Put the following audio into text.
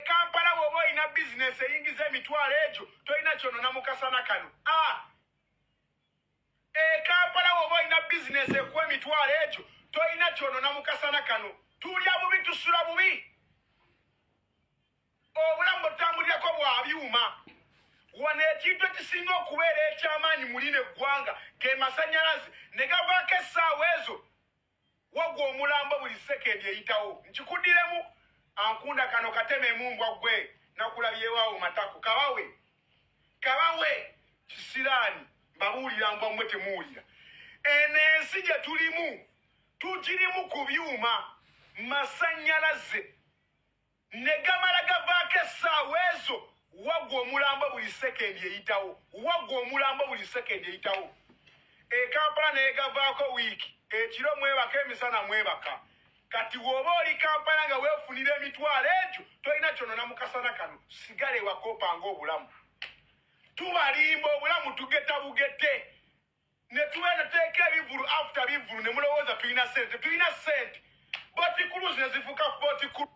Kampala woba olina business eyingiza emitwalo egyo tolina kyonona mukasana kano. Kampala woba olina business ekuwa emitwalo egyo tolina kyonona mukasana kano. Tulya bubi tusula bubi. Obulamu butambulirako bwa byuma. Wano ekintu ekisinga okubeera ekyamaanyi mu lino eggwanga ge masanyalaze ne gavaako essaawa ezo wagwa omulambo buli sekendi eyitawo. Nkikuddiremu ankunda kano kateme emumbwa gwe nakulabyewawo matako kabawe kisiraani mbabuulira mbwa mmwe temuwulira. Eno ensi gye tulimu tukirimu ku byuma masanyalaze ne gamala gavaako essaawa ezo wagwa omulambo buli sekendi eyitawo. Kampala naye gavaako wiiki ekiro mwebaka emisana mwebaka. Kati woba oli Kampala nga weefunira emitwalo egyo tolina kyonona mukasana kano. Sigale wakopanga obulamu. Tubalimba obulamu tugeta bugete. Ne tubeera teeka ebivulu after bivulu ne mulowooza tulina ssente. Botikuluzi ne zifuuka botikulu.